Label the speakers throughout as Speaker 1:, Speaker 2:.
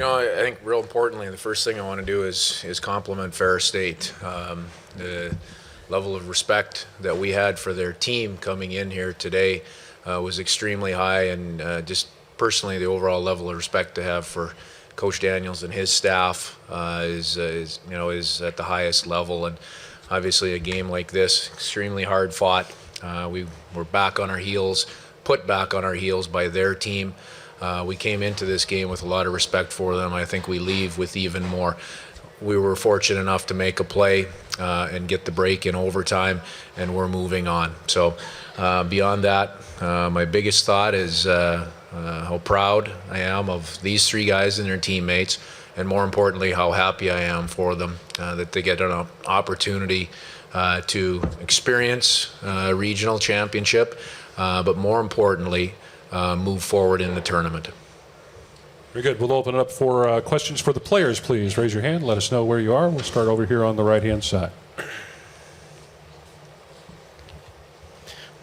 Speaker 1: I think real importantly, the first thing I want to do is compliment Ferris State. The level of respect that we had for their team coming in here today was extremely high, and just personally, the overall level of respect to have for Coach Daniels and his staff is at the highest level. And obviously, a game like this, extremely hard fought. We were back on our heels, put back on our heels by their team. We came into this game with a lot of respect for them. I think we leave with even more. We were fortunate enough to make a play and get the break in overtime, and we're moving on. So beyond that, my biggest thought is how proud I am of these three guys and their teammates, and more importantly, how happy I am for them that they get an opportunity to experience a regional championship, but more importantly, move forward in the tournament.
Speaker 2: Very good. We'll open it up for questions for the players, please. Raise your hand. Let us know where you are. We'll start over here on the right-hand side.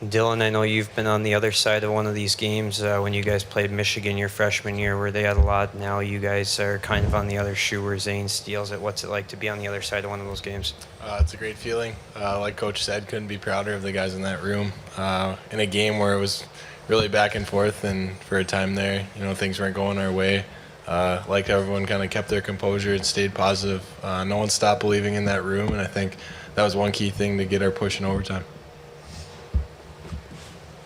Speaker 3: Dillon, I know you've been on the other side of one of these games when you guys played Michigan your freshman year where they had a lot. Now you guys are kind of on the other shoe where Zane steals it. What's it like to be on the other side of one of those games?
Speaker 4: It's a great feeling. Like Coach said, couldn't be prouder of the guys in that room. In a game where it was really back and forth, and for a time there, things weren't going our way. Like everyone kind of kept their composure and stayed positive. No one stopped believing in that room, and I think that was one key thing to get our push in overtime.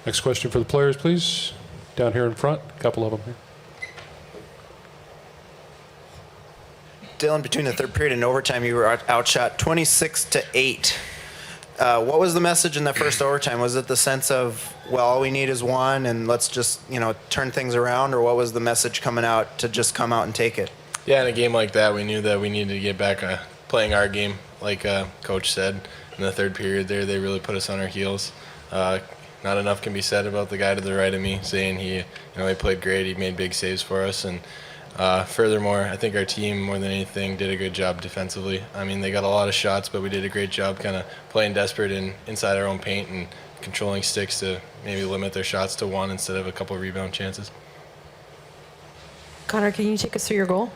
Speaker 2: Next question for the players, please. Down here in front, a couple of them here.
Speaker 5: Dillon, between the third period and overtime, you were outshot 26-8. What was the message in that first overtime? Was it the sense of, well, all we need is one, and let's just, turn things around, or what was the message coming out to just come out and take it?
Speaker 4: Yeah, in a game like that, we knew that we needed to get back playing our game, like Coach said. In the third period there, they really put us on our heels. Not enough can be said about the guy to the right of me, Zane. He played great. He made big saves for us, and furthermore, I think our team, more than anything, did a good job defensively. I mean, they got a lot of shots, but we did a great job kind of playing desperate inside our own paint and controlling sticks to maybe limit their shots to one instead of a couple of rebound chances.
Speaker 6: Connor, can you take us through your goal?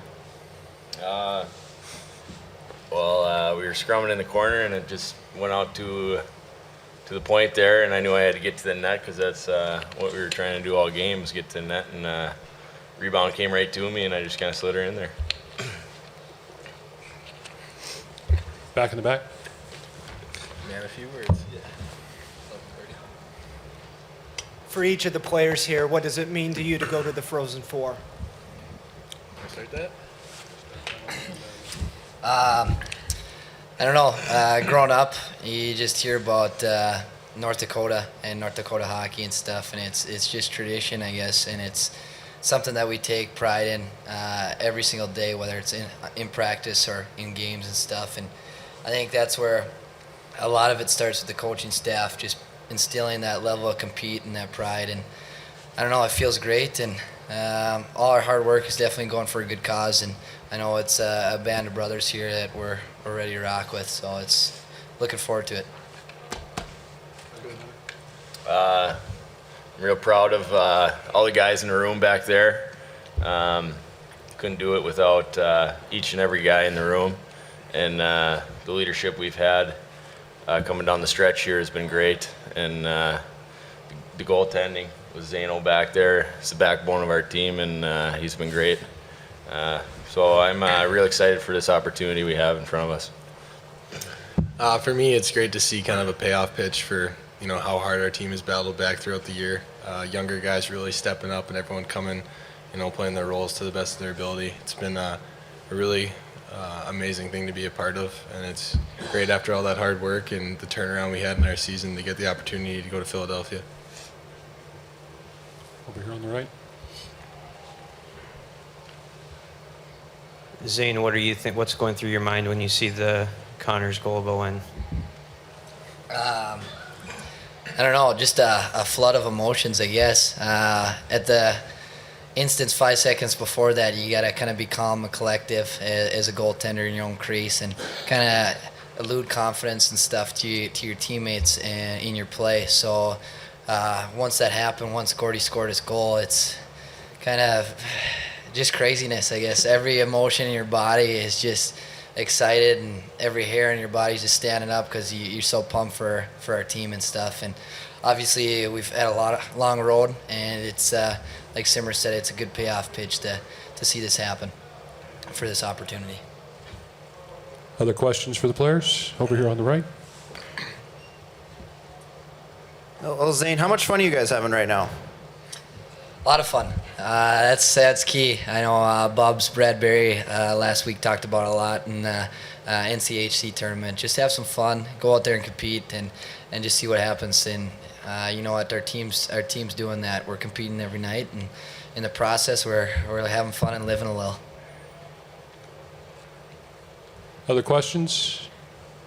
Speaker 7: We were scrumming in the corner, and it just went out to the point there, and I knew I had to get to the net because that's what we were trying to do all game, was get to the net, and rebound came right to me, and I just kind of slid her in there.
Speaker 2: Back in the back.
Speaker 4: Man, a few words. Yeah.
Speaker 8: For each of the players here, what does it mean to you to go to the Frozen Four?
Speaker 4: Can I start that?
Speaker 9: I don't know. Growing up, you just hear about North Dakota and North Dakota hockey and stuff, and it's just tradition, I guess, and it's something that we take pride in every single day, whether it's in practice or in games and stuff. And I think that's where a lot of it starts with the coaching staff, just instilling that level of compete and that pride. And I don't know, it feels great, and all our hard work is definitely going for a good cause. And I know it's a band of brothers here that we're ready to rock with, so it's looking forward to it.
Speaker 7: I'm real proud of all the guys in the room back there. Couldn't do it without each and every guy in the room, and the leadership we've had coming down the stretch here has been great. And the goaltending with Zano back there, it's the backbone of our team, and he's been great. So I'm real excited for this opportunity we have in front of us.
Speaker 4: For me, it's great to see kind of a payoff pitch for how hard our team has battled back throughout the year. Younger guys really stepping up, and everyone coming, playing their roles to the best of their ability. It's been a really amazing thing to be a part of, and it's great after all that hard work and the turnaround we had in our season to get the opportunity to go to Philadelphia.
Speaker 2: Over here on the right.
Speaker 3: Zane, what do you think? What's going through your mind when you see the Connor's goal go in?
Speaker 9: I don't know, just a flood of emotions, I guess. At the instance 5 seconds before that, you got to kind of be calm and collective as a goaltender in your own crease and kind of elude confidence and stuff to your teammates in your play. So once that happened, once Gordy scored his goal, it's kind of just craziness, I guess. Every emotion in your body is just excited, and every hair in your body is just standing up because you're so pumped for our team and stuff. And obviously, we've had a long road, and it's like Simmer said, it's a good payoff pitch to see this happen for this opportunity.
Speaker 2: Other questions for the players? Over here on the right.
Speaker 5: Well, Zane, how much fun are you guys having right now?
Speaker 9: A lot of fun. That's key. I know Bubs Bradbury last week talked about it a lot in the NCHC tournament. Just have some fun, go out there and compete, and just see what happens. And you know what, our team's doing that. We're competing every night, and in the process, we're having fun and living a little.
Speaker 2: Other questions?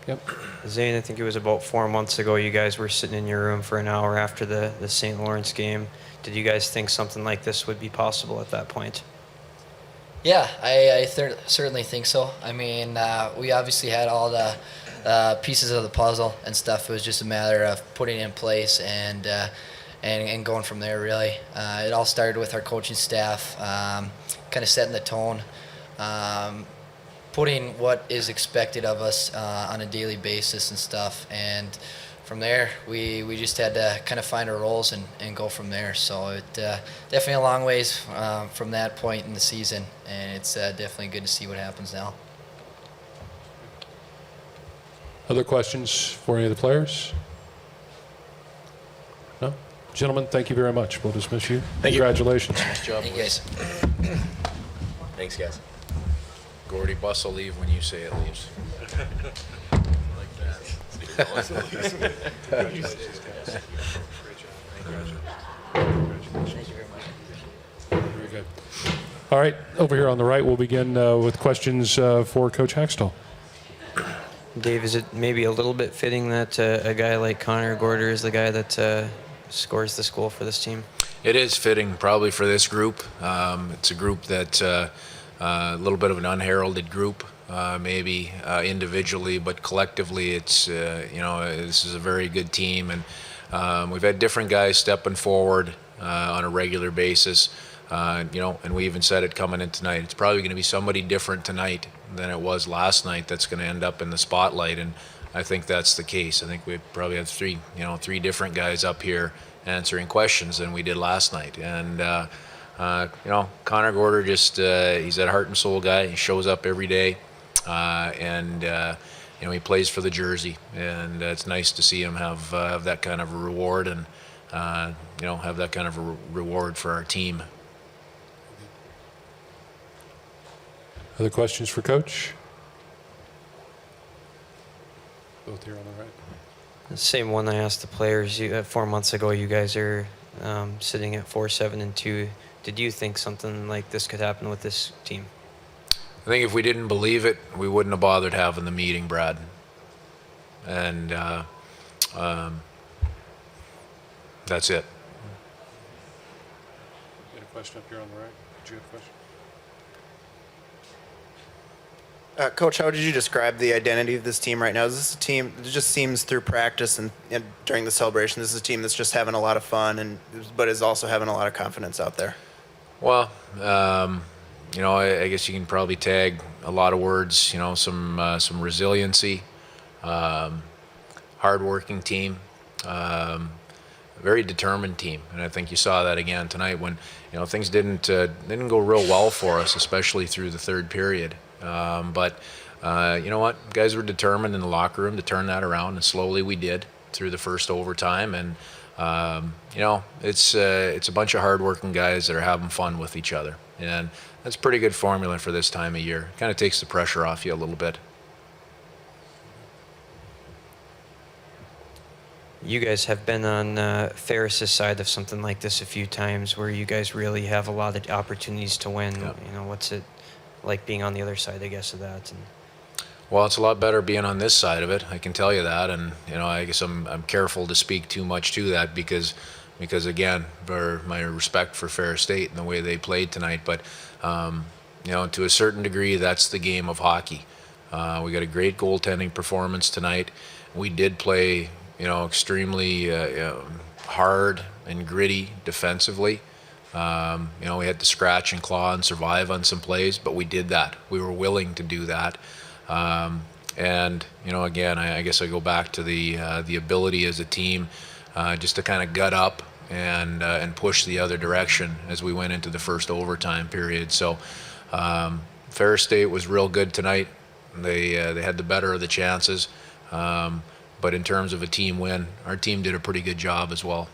Speaker 2: Yep.
Speaker 3: Zane, I think it was about 4 months ago you guys were sitting in your room for an hour after the St. Lawrence game. Did you guys think something like this would be possible at that point?
Speaker 9: Yeah, I certainly think so. I mean, we obviously had all the pieces of the puzzle and stuff. It was just a matter of putting it in place and going from there, really. It all started with our coaching staff, kind of setting the tone, putting what is expected of us on a daily basis and stuff. And from there, we just had to kind of find our roles and go from there. So it definitely a long ways from that point in the season, and it's definitely good to see what happens now.
Speaker 2: Other questions for any of the players? No? Gentlemen, thank you very much. We'll dismiss you.
Speaker 1: Thank you.
Speaker 2: Congratulations.
Speaker 1: Nice job,
Speaker 9: Thank you,
Speaker 1: boys.
Speaker 9: guys.
Speaker 1: Thanks, guys. Gordy, bus will leave when you say it leaves.
Speaker 2: Very good. All right, over here on the right, we'll begin with questions for Coach Hakstol.
Speaker 3: Dave, is it maybe a little bit fitting that a guy like Connor Gaarder is the guy that scores this goal for this team?
Speaker 1: It is fitting, probably, for this group. It's a group that a little bit of an unheralded group, maybe individually, but collectively, it's this is a very good team, and we've had different guys stepping forward on a regular basis. And we even said it coming in tonight. It's probably going to be somebody different tonight than it was last night that's going to end up in the spotlight, and I think that's the case. I think we probably have three different guys up here answering questions than we did last night. And Connor Gaarder, just he's that heart and soul guy. He shows up every day, and he plays for the jersey, and it's nice to see him have that kind of a reward, and have that kind of a reward for our team.
Speaker 2: Other questions for Coach? Both here on the right.
Speaker 3: The same one I asked the players. 4 months ago, you guys are sitting at 4-7-2. Did you think something like this could happen with this team?
Speaker 1: I think if we didn't believe it, we wouldn't have bothered having the meeting, Brad. And that's it.
Speaker 2: Got a question up here on the right. Did you have a question?
Speaker 5: Coach, how did you describe the identity of this team right now? Is this a team, it just seems through practice and during the celebration, this is a team that's just having a lot of fun, but is also having a lot of confidence out there?
Speaker 1: Well, I guess you can probably tag a lot of words, some resiliency, hardworking team, very determined team. And I think you saw that again tonight when, things didn't go real well for us, especially through the third period. But you know what? Guys were determined in the locker room to turn that around, and slowly we did through the first overtime. And it's a bunch of hardworking guys that are having fun with each other, and that's a pretty good formula for this time of year. Kind of takes the pressure off you a little bit.
Speaker 3: You guys have been on Ferris's side of something like this a few times, where you guys really have a lot of opportunities to win.
Speaker 1: Yep.
Speaker 3: What's it like being on the other side, I guess, of that?
Speaker 1: Well, it's a lot better being on this side of it, I can tell you that. And I guess I'm careful to speak too much to that because again, for my respect for Ferris State and the way they played tonight. But to a certain degree, that's the game of hockey. We got a great goaltending performance tonight. We did play extremely hard and gritty defensively. We had to scratch and claw and survive on some plays, but we did that. We were willing to do that. And again, I guess I go back to the ability as a team just to kind of gut up and push the other direction as we went into the first overtime period. So Ferris State was real good tonight. They had the better of the chances. But in terms of a team win, our team did a pretty good job as well.